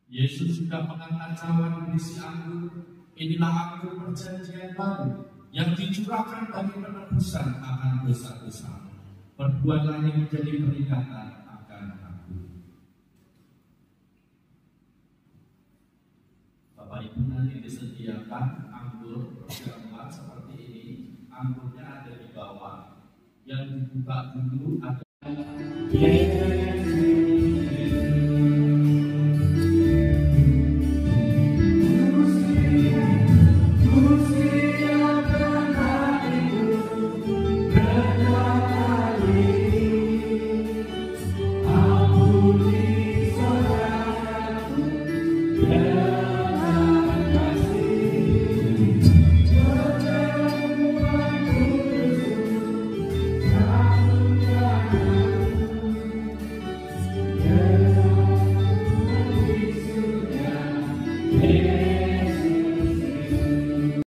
Yesus sudah mengangkat cawan berisi anggur. Inilah anggur perjanjian baru yang dicurahkan bagi penebusan akan dosa-dosa. Perbuatlah ini menjadi peringatan akan aku. Bapak Ibu nanti disediakan anggur perjamuan seperti ini. Anggurnya ada di bawah. Yang dibuka dulu ada. Hey.